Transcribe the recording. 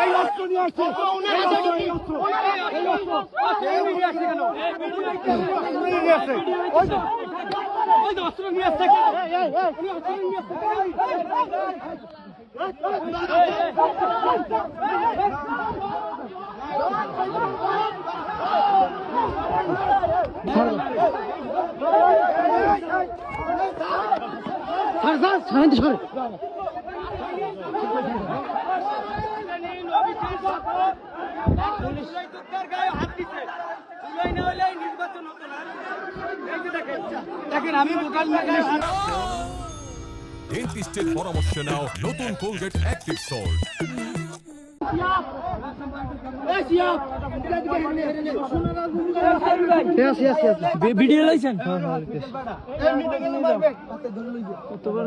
এই অস্ত্র নিয়ে আসছে ডেন্টিস্টের পরামর্শ নাও নতুন কোলগেট অ্যাক্টিভ সল্ট। ভিডিও লাইছেন কত বড়